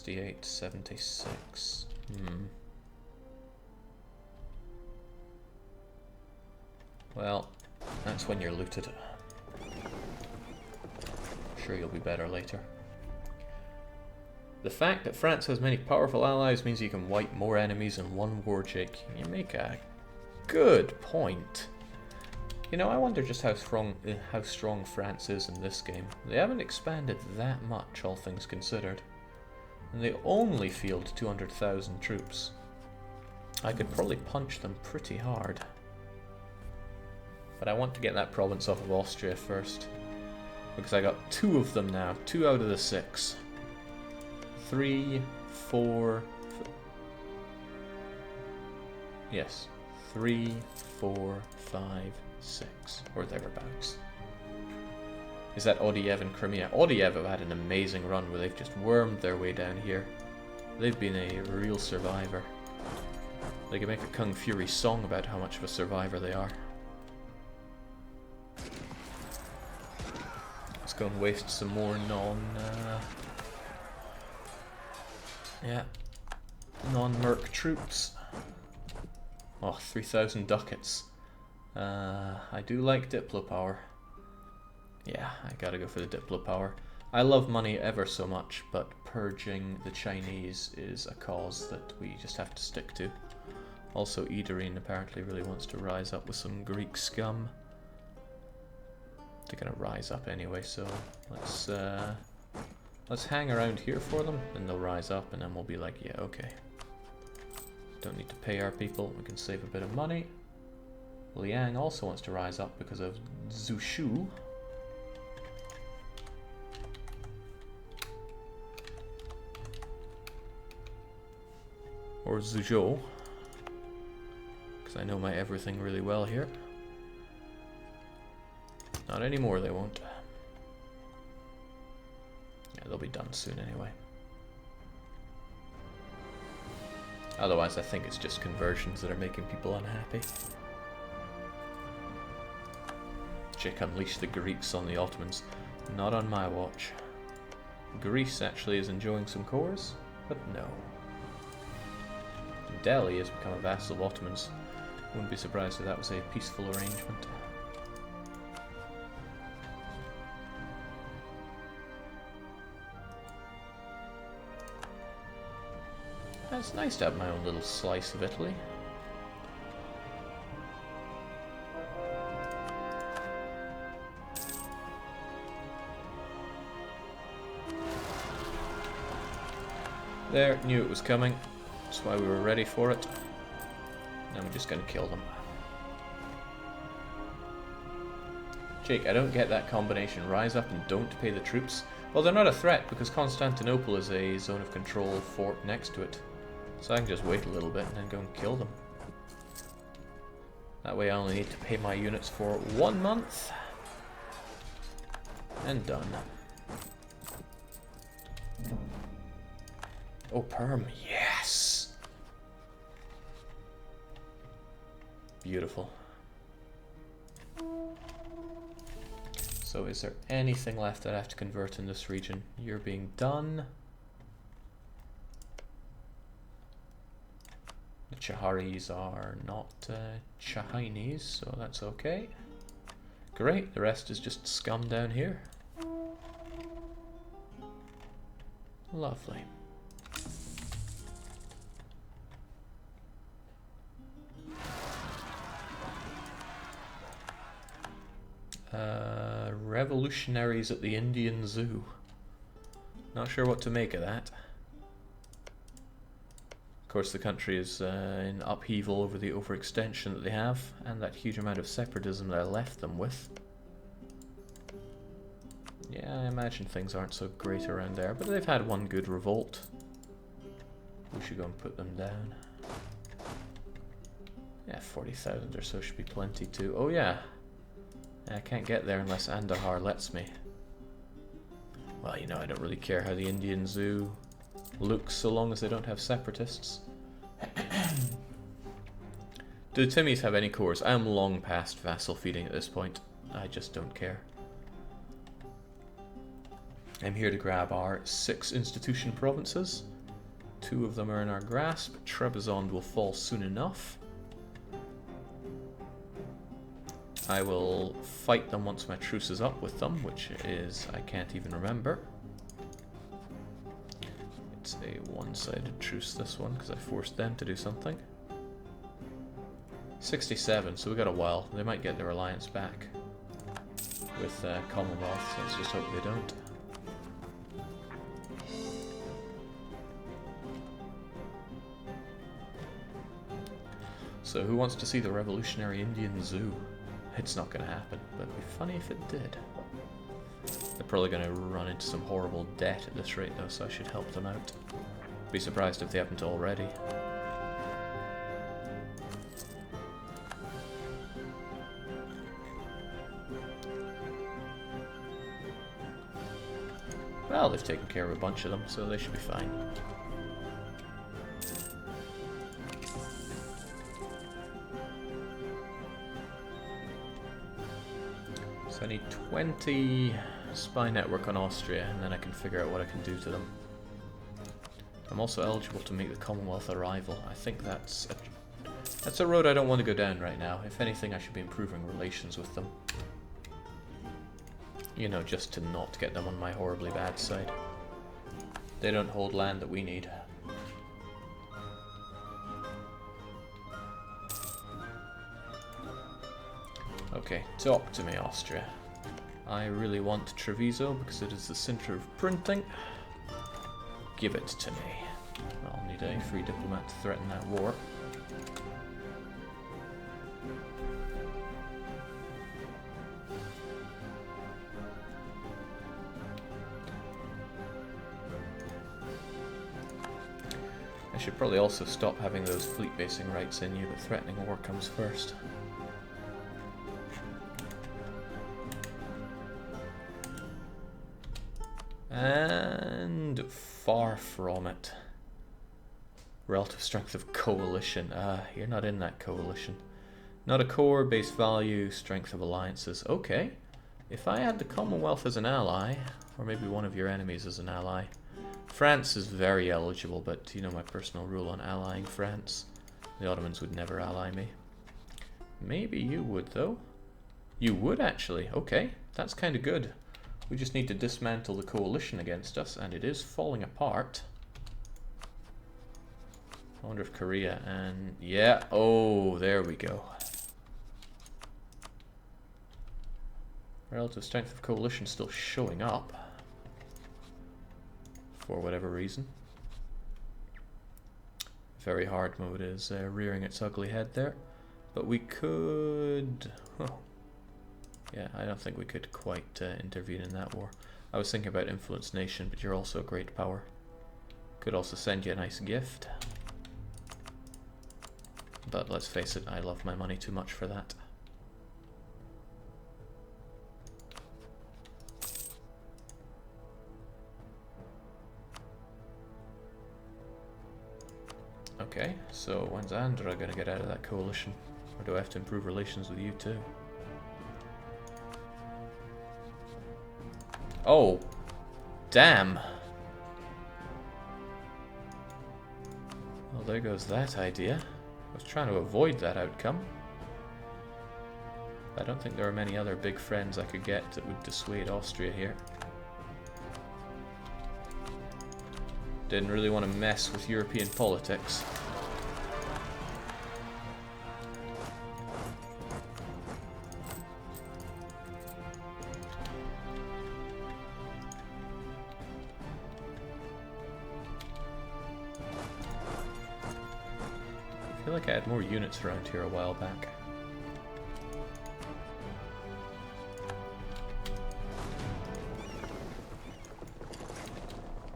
68, 76. Well, that's when you're looted. Sure, you'll be better later. The fact that France has many powerful allies means you can wipe more enemies in one war, Jake. You make a good point. You know, I wonder just how strong France is in this game. They haven't expanded that much, all things considered. And they only field 200,000 troops. I could probably punch them pretty hard. But I want to get that province off of Austria first. Because I got 2 of them now. 2 out of the 6. 3, 4... Yes. 3, 4, 5, 6. Or thereabouts. Is that Odiev and Crimea? Odiev have had an amazing run where they've just wormed their way down here. They've been a real survivor. They could make a Kung Fury song about how much of a survivor they are. Let's go and waste some more non-merc troops. Oh, 3,000 ducats. I do like Diplo power. Yeah, I gotta go for the Diplo power. I love money ever so much, but purging the Chinese is a cause that we just have to stick to. Also, Idarine apparently really wants to rise up with some Greek scum. They're gonna rise up anyway, so let's hang around here for them, and they'll rise up, and then we'll be like, yeah, okay. Don't need to pay our people, we can save a bit of money. Liang also wants to rise up because of Zushu. Or Zhuzhou. Because I know my everything really well here. Not anymore, they won't. Yeah, they'll be done soon anyway. Otherwise, I think it's just conversions that are making people unhappy. Jake unleashed the Greeks on the Ottomans. Not on my watch. Greece actually is enjoying some cores, but no. Delhi has become a vassal of Ottomans. Wouldn't be surprised if that was a peaceful arrangement. It's nice to have my own little slice of Italy. There, knew it was coming. That's why we were ready for it. Now we're just going to kill them. Jake, I don't get that combination. Rise up and don't pay the troops. Well, they're not a threat because Constantinople is a zone of control fort next to it. So I can just wait a little bit and then go and kill them. That way I only need to pay my units for 1 month. And done. Oh, Perm, yes! Beautiful. So is there anything left that I have to convert in this region? You're being done. The Chaharis are not Chahinis, so that's okay. Great, the rest is just scum down here. Lovely. Revolutionaries at the Indian Zoo. Not sure what to make of that. Of course, the country is in upheaval over the overextension that they have, and that huge amount of separatism that I left them with. Yeah, I imagine things aren't so great around there, but they've had one good revolt. We should go and put them down. Yeah, 40,000 or so should be plenty too. Oh yeah, I can't get there unless Andahar lets me. Well, you know, I don't really care how the Indian Zoo looks so long as they don't have separatists. Do the Timmies have any cores? I am long past vassal feeding at this point. I just don't care. I'm here to grab our 6 institution provinces 2 of them are in our grasp. Trebizond will fall soon enough. I will fight them once my truce is up with them, which is, I can't even remember. It's a one-sided truce, this one, because I forced them to do something. 67, so we got a while. They might get their alliance back with Commonwealth, so let's just hope they don't. So who wants to see the Revolutionary Indian Zoo? It's not going to happen, but it'd be funny if it did. They're probably going to run into some horrible debt at this rate though, so I should help them out. Be surprised if they haven't already. Well, they've taken care of a bunch of them, so they should be fine. So I need 20 spy network on Austria, and then I can figure out what I can do to them. I'm also eligible to make the Commonwealth a rival. I think that's a road I don't want to go down right now. If anything, I should be improving relations with them. You know, just to not get them on my horribly bad side. They don't hold land that we need. Okay, talk to me, Austria. I really want Treviso because it is the center of printing. Give it to me. I'll need a free diplomat to threaten that war. I should probably also stop having those fleet basing rights in you, but threatening war comes first. And far from it. Relative strength of coalition. You're not in that coalition. Not a core, base value, strength of alliances. Okay. If I had the Commonwealth as an ally, or maybe one of your enemies as an ally. France is very eligible, but you know my personal rule on allying France. The Ottomans would never ally me. Maybe you would, though. You would, actually. Okay, that's kind of good. We just need to dismantle the coalition against us, and it is falling apart. I wonder if Korea and... yeah, oh, there we go. Relative strength of coalition still showing up. For whatever reason. Very hard mode is rearing its ugly head there. But we could... huh. Yeah, I don't think we could quite intervene in that war. I was thinking about influence nation, but you're also a great power. Could also send you a nice gift. But let's face it, I love my money too much for that. Okay, so when's Andhra gonna get out of that coalition? Or do I have to improve relations with you too? Oh, damn. Well, there goes that idea. I was trying to avoid that outcome. I don't think there are many other big friends I could get that would dissuade Austria here. Didn't really want to mess with European politics. I feel like I had more units around here a while back.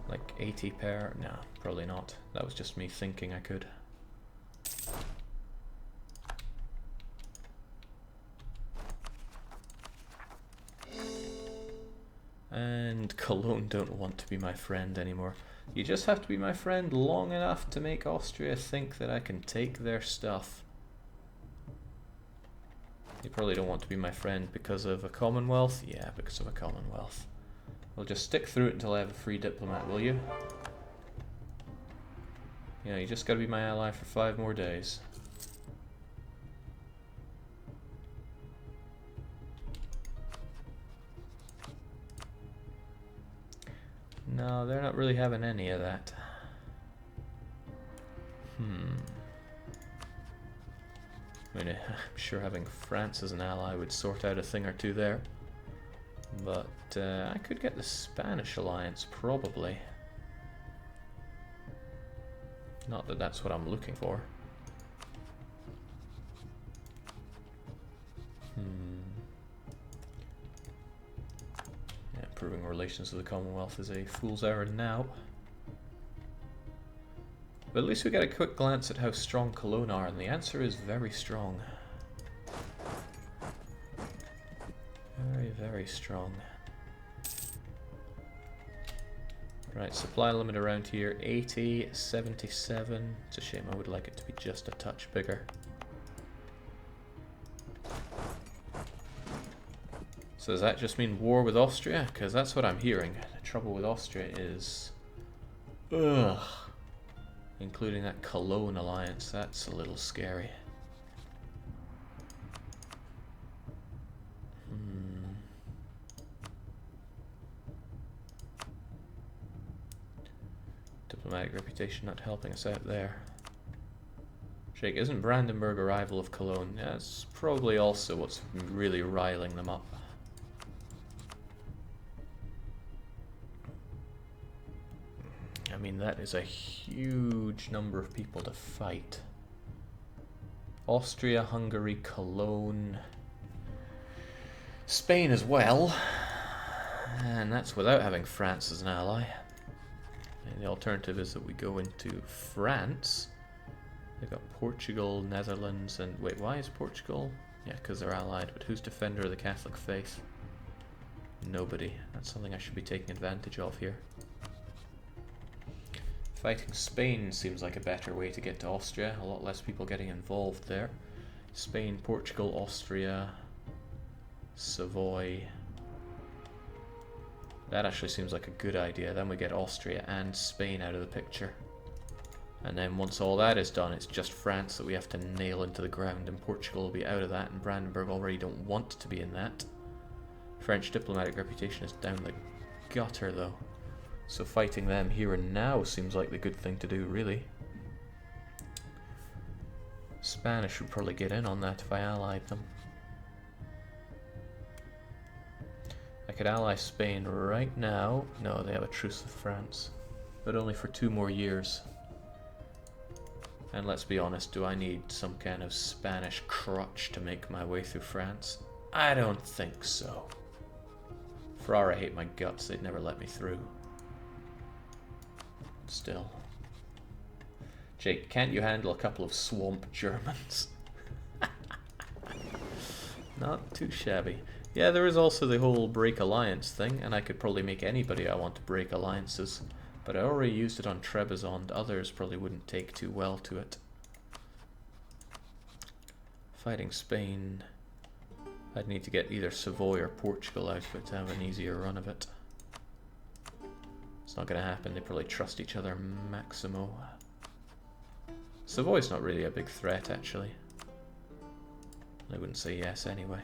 Like 80 per? No, probably not. That was just me thinking I could. And Cologne don't want to be my friend anymore. You just have to be my friend long enough to make Austria think that I can take their stuff. You probably don't want to be my friend because of a Commonwealth? Yeah, because of a Commonwealth. We'll just stick through it until I have a free diplomat, will you? You know, you just gotta be my ally for 5 more days. No, they're not really having any of that. I mean, I'm sure having France as an ally would sort out a thing or two there. But I could get the Spanish alliance, probably. Not that that's what I'm looking for. Yeah, improving relations with the Commonwealth is a fool's errand now. But at least we get a quick glance at how strong Cologne are, and the answer is very strong. Very, very strong. Right, supply limit around here, 80, 77. It's a shame, I would like it to be just a touch bigger. So does that just mean war with Austria? Because that's what I'm hearing. The trouble with Austria is... ugh. Including that Cologne alliance, that's a little scary. Diplomatic reputation not helping us out there. Jake, isn't Brandenburg a rival of Cologne? Yeah, that's probably also what's really riling them up. I mean, that is a huge number of people to fight. Austria, Hungary, Cologne, Spain as well. And that's without having France as an ally. And the alternative is that we go into France. They've got Portugal, Netherlands, and... wait, why is Portugal? Yeah, because they're allied, but who's defender of the Catholic faith? Nobody. That's something I should be taking advantage of here. Fighting Spain seems like a better way to get to Austria. A lot less people getting involved there. Spain, Portugal, Austria, Savoy. That actually seems like a good idea. Then we get Austria and Spain out of the picture. And then once all that is done, it's just France that we have to nail into the ground, and Portugal will be out of that, and Brandenburg already don't want to be in that. French diplomatic reputation is down the gutter though. So fighting them here and now seems like the good thing to do, really. Spanish would probably get in on that if I allied them. I could ally Spain right now. No, they have a truce with France. But only for 2 more years. And let's be honest, do I need some kind of Spanish crutch to make my way through France? I don't think so. Ferrara hate my guts, they'd never let me through. Still. Jake, can't you handle a couple of swamp Germans? Not too shabby. Yeah, there is also the whole break alliance thing, and I could probably make anybody I want to break alliances. But I already used it on Trebizond, others probably wouldn't take too well to it. Fighting Spain, I'd need to get either Savoy or Portugal out of it to have an easier run of it. It's not going to happen, they probably trust each other maximo. Savoy's not really a big threat, actually. I wouldn't say yes anyway.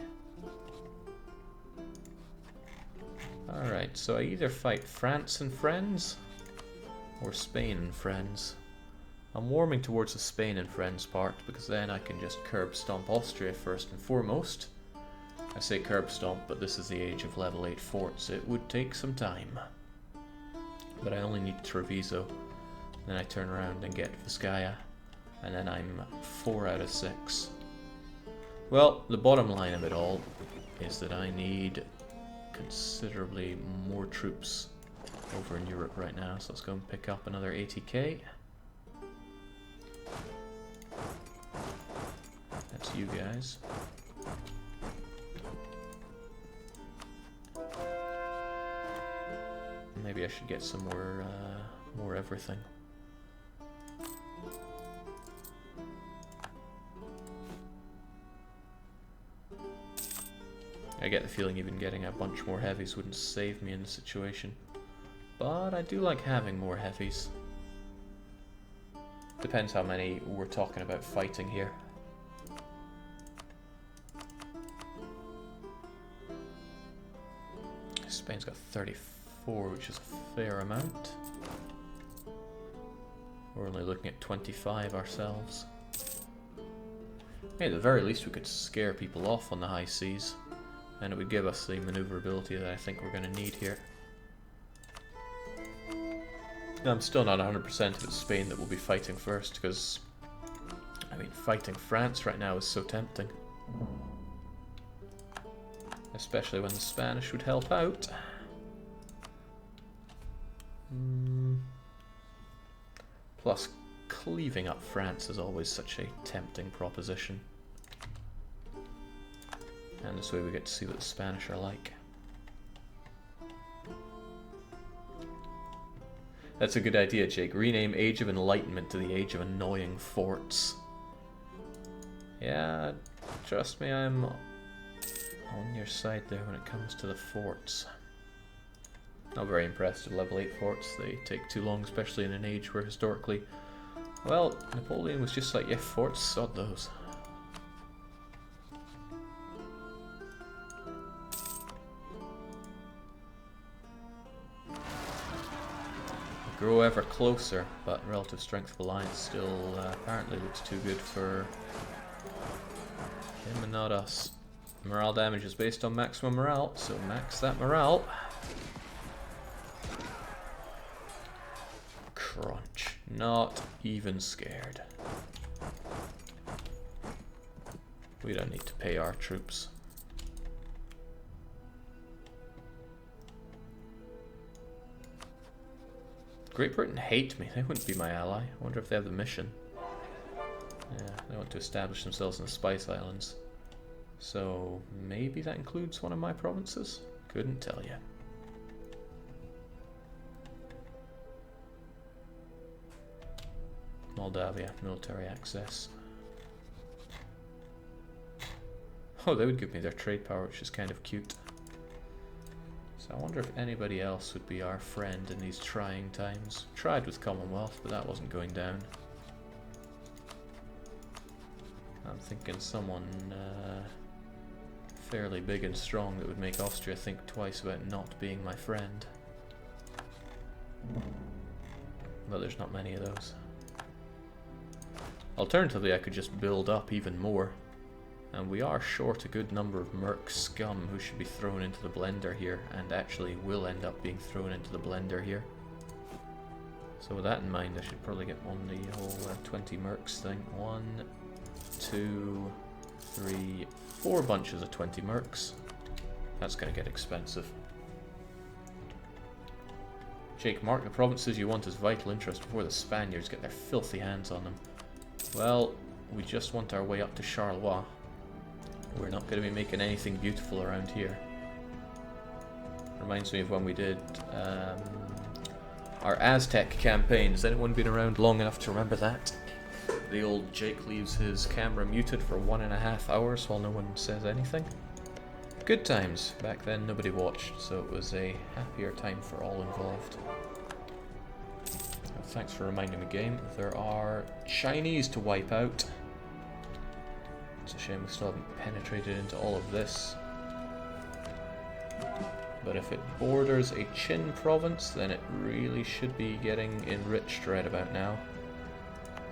Alright, so I either fight France and friends, or Spain and friends. I'm warming towards the Spain and friends part, because then I can just curb stomp Austria first and foremost. I say curb stomp, but this is the age of level 8 forts. It would take some time. But I only need Treviso. Then I turn around and get Vizcaya. And then I'm 4 out of 6. Well, the bottom line of it all is that I need considerably more troops over in Europe right now. So let's go and pick up another 80k. That's you guys. Maybe I should get some more everything. I get the feeling even getting a bunch more heavies wouldn't save me in the situation. But I do like having more heavies. Depends how many we're talking about fighting here. Spain's got 34, which is a fair amount. We're only looking at 25 ourselves. Hey, at the very least we could scare people off on the high seas, and it would give us the maneuverability that I think we're going to need here. I'm still not 100% if it's Spain that will be fighting first, because, I mean, fighting France right now is so tempting. Especially when the Spanish would help out. Plus, cleaving up France is always such a tempting proposition. And this way we get to see what the Spanish are like. That's a good idea, Jake. Rename Age of Enlightenment to the Age of Annoying Forts. Yeah, trust me, I'm on your side there when it comes to the forts. Not very impressed with level 8 forts. They take too long, especially in an age where historically, well, Napoleon was just like, yeah, forts, sod those. Grow ever closer, but relative strength of alliance still apparently looks too good for him and not us. Morale damage is based on maximum morale, so max that morale. Crunch. Not even scared. We don't need to pay our troops. Great Britain hate me. They wouldn't be my ally. I wonder if they have the mission. Yeah, they want to establish themselves in the Spice Islands. So maybe that includes one of my provinces? Couldn't tell you. Moldavia, military access. Oh, they would give me their trade power, which is kind of cute. So I wonder if anybody else would be our friend in these trying times. Tried with Commonwealth, but that wasn't going down. I'm thinking someone fairly big and strong that would make Austria think twice about not being my friend. But there's not many of those. Alternatively, I could just build up even more. And we are short a good number of merc scum who should be thrown into the blender here, and actually will end up being thrown into the blender here. So with that in mind, I should probably get on the whole 20 mercs thing. 1, 2, 3, 4 bunches of 20 mercs. That's going to get expensive. Jake, mark the provinces you want as vital interest before the Spaniards get their filthy hands on them. Well, we just want our way up to Charleroi. We're not going to be making anything beautiful around here. Reminds me of when we did our Aztec campaign. Has anyone been around long enough to remember that? The old Jake leaves his camera muted for 1.5 hours while no one says anything. Good times. Back then nobody watched, so it was a happier time for all involved. Thanks for reminding me, game. There are Chinese to wipe out. It's a shame we still haven't penetrated into all of this. But if it borders a Qin province, then it really should be getting enriched right about now.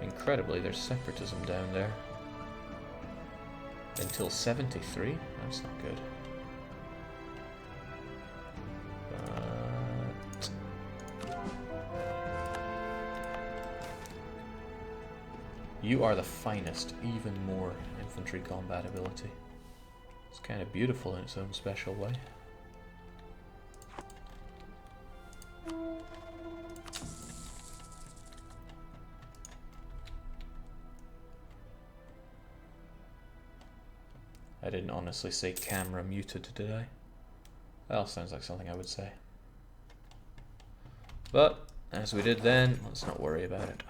Incredibly, there's separatism down there. Until 73? That's not good. You are the finest, even more infantry combat ability. It's kind of beautiful in its own special way. I didn't honestly say camera muted, did I? Well, sounds like something I would say. But, as we did then, let's not worry about it.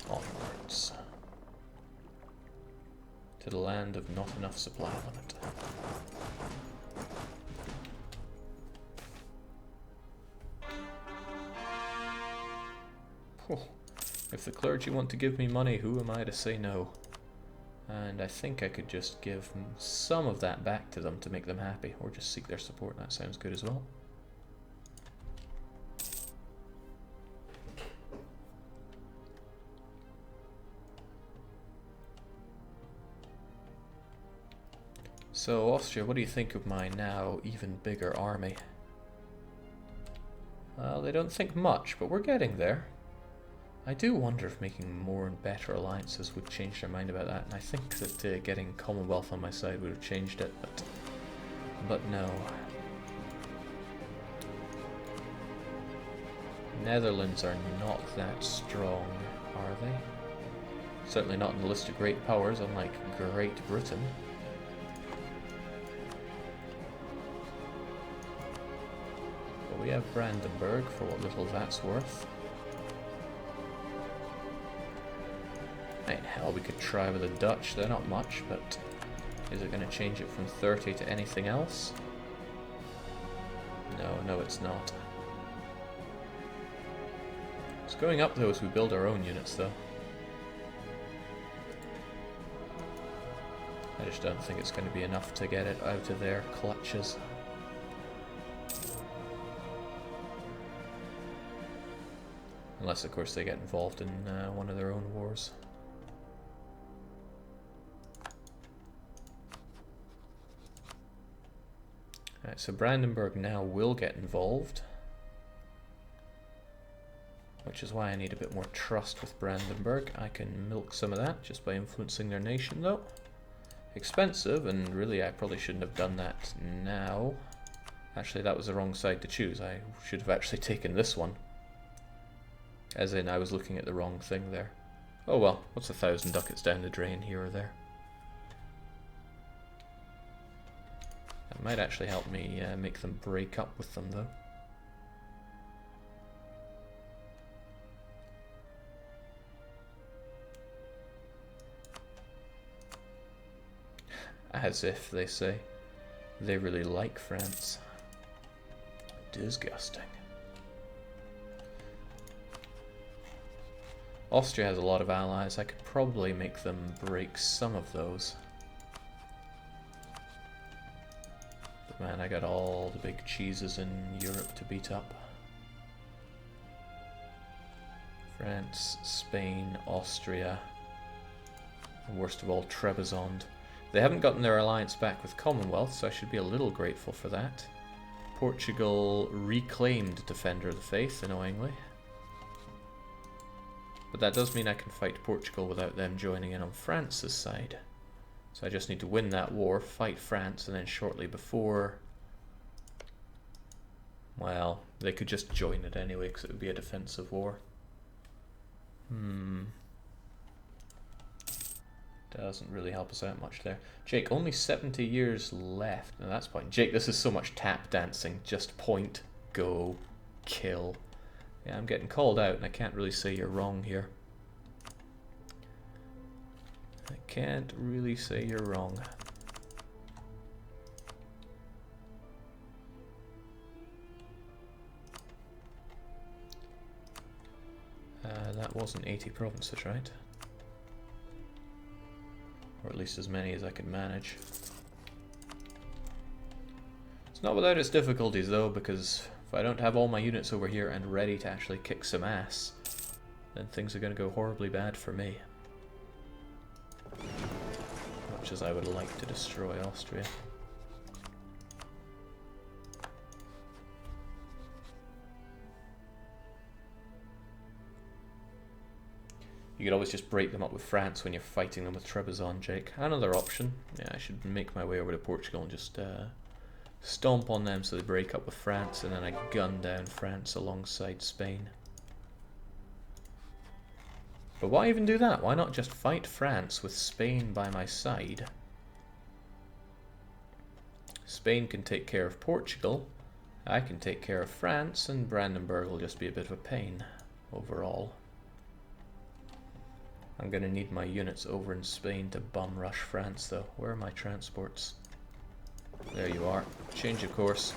Onwards. To the land of not enough supply limit. Oh, if the clergy want to give me money, who am I to say no? And I think I could just give some of that back to them to make them happy, or just seek their support. That sounds good as well. So, Austria, what do you think of my now even bigger army? Well, they don't think much, but we're getting there. I do wonder if making more and better alliances would change their mind about that, and I think that getting Commonwealth on my side would have changed it, but no. Netherlands are not that strong, are they? Certainly not in the list of great powers, unlike Great Britain. But we have Brandenburg, for what little that's worth. Hell, we could try with the Dutch. They're not much, but is it going to change it from 30 to anything else? No, it's not. It's going up though as we build our own units though. I just don't think it's going to be enough to get it out of their clutches. Unless, of course, they get involved in one of their own wars. Right, so Brandenburg now will get involved, which is why I need a bit more trust with Brandenburg. I can milk some of that just by influencing their nation, though. Expensive, and really I probably shouldn't have done that now. Actually, that was the wrong side to choose. I should have actually taken this one. As in, I was looking at the wrong thing there. Oh well, what's 1,000 ducats down the drain here or there? That might actually help me make them break up with them, though. As if, they say. They really like France. Disgusting. Austria has a lot of allies. I could probably make them break some of those. But man, I got all the big cheeses in Europe to beat up. France, Spain, Austria, and worst of all, Trebizond. They haven't gotten their alliance back with Commonwealth, so I should be a little grateful for that. Portugal reclaimed Defender of the Faith, annoyingly. But that does mean I can fight Portugal without them joining in on France's side. So I just need to win that war, fight France, and then shortly before... Well, they could just join it anyway, because it would be a defensive war. Doesn't really help us out much there. Jake, only 70 years left. Now that's point. Jake, this is so much tap dancing. Just point, go, kill. Yeah, I'm getting called out, and I can't really say you're wrong here. I can't really say you're wrong. That wasn't 80 provinces, right? Or at least as many as I could manage. It's not without its difficulties though, because if I don't have all my units over here and ready to actually kick some ass, then things are going to go horribly bad for me. Much as I would like to destroy Austria. You could always just break them up with France when you're fighting them with Trebizond, Jake. Another option. Yeah, I should make my way over to Portugal and just stomp on them so they break up with France, and then I gun down France alongside Spain. But why even do that? Why not just fight France with Spain by my side? Spain can take care of Portugal, I can take care of France, and Brandenburg will just be a bit of a pain overall. I'm going to need my units over in Spain to bum rush France though. Where are my transports? There you are. Change of course.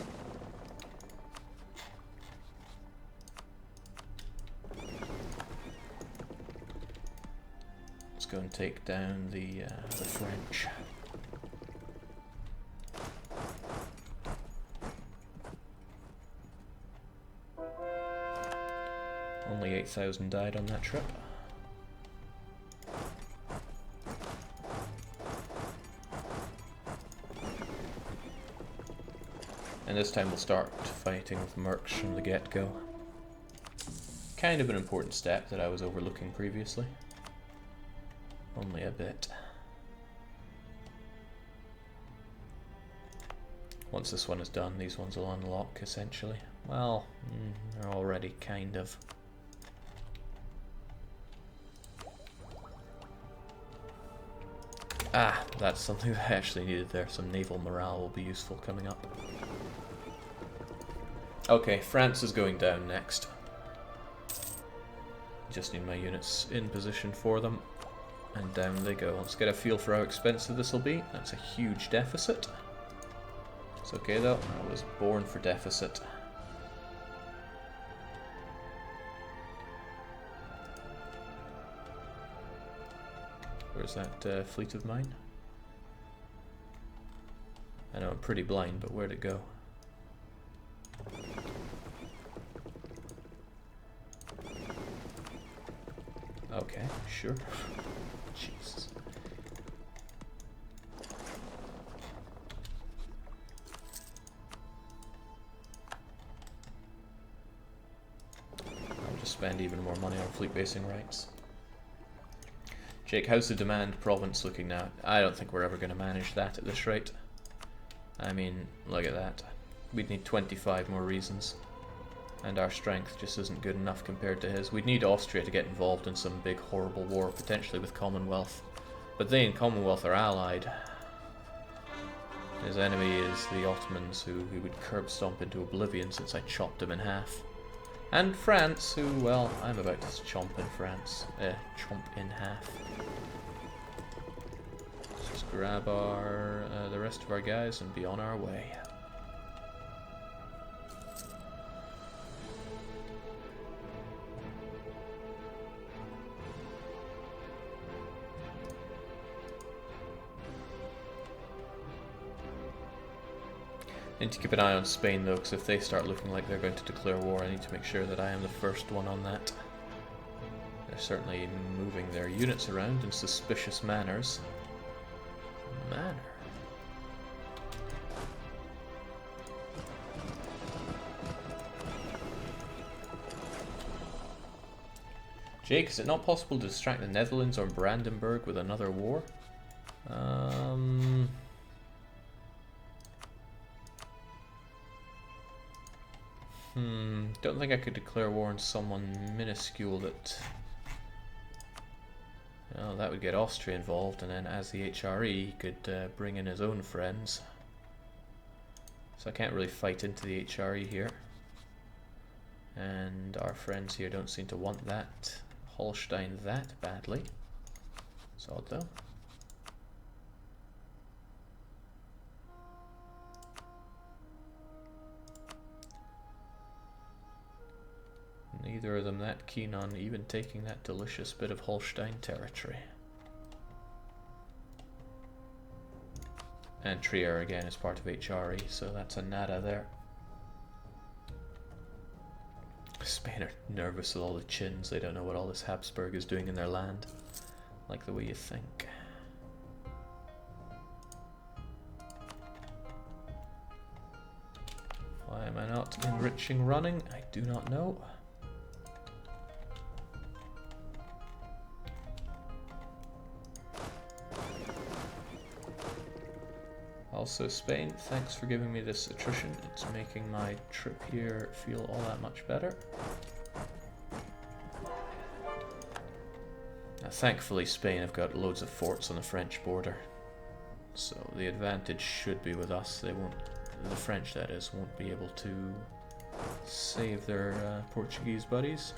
go and take down the French. Only 8,000 died on that trip. And this time we'll start fighting with mercs from the get-go. Kind of an important step that I was overlooking previously. Only a bit. Once this one is done, these ones will unlock, essentially. Well, they're already kind of. Ah, that's something that I actually needed there. Some naval morale will be useful coming up. Okay, France is going down next. Just need my units in position for them. And down they go. Let's get a feel for how expensive this will be. That's a huge deficit. It's okay though, I was born for deficit. Where's that fleet of mine? I know I'm pretty blind, but where'd it go? Okay, sure. Jesus. I'll just spend even more money on fleet basing rights. Jake, how's the demand province looking now? I don't think we're ever going to manage that at this rate. I mean, look at that. We'd need 25 more reasons. And our strength just isn't good enough compared to his. We'd need Austria to get involved in some big horrible war, potentially with Commonwealth. But they and Commonwealth are allied. His enemy is the Ottomans, who he would curb stomp into oblivion since I chopped him in half. And France, who, well, I'm about to chomp in France. Chomp in half. Let's just grab our the rest of our guys and be on our way. I need to keep an eye on Spain though, because if they start looking like they're going to declare war, I need to make sure that I am the first one on that. They're certainly moving their units around in suspicious manners. Jake, is it not possible to distract the Netherlands or Brandenburg with another war? Don't think I could declare war on someone minuscule that... Well, that would get Austria involved, and then as the HRE, he could bring in his own friends. So I can't really fight into the HRE here. And our friends here don't seem to want that Holstein that badly. It's odd though. Neither of them that keen on even taking that delicious bit of Holstein territory. And Trier again is part of HRE, so that's a nada there. Spain are nervous with all the chins. They don't know what all this Habsburg is doing in their land. Like the way you think. Why am I not enriching running? I do not know. Also, Spain, thanks for giving me this attrition. It's making my trip here feel all that much better. Now, thankfully, Spain have got loads of forts on the French border, so the advantage should be with us. They won't, the French that is, won't be able to save their Portuguese buddies.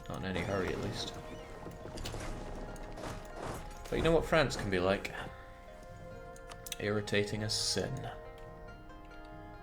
Not in any hurry, at least. But you know what France can be like? Irritating as sin.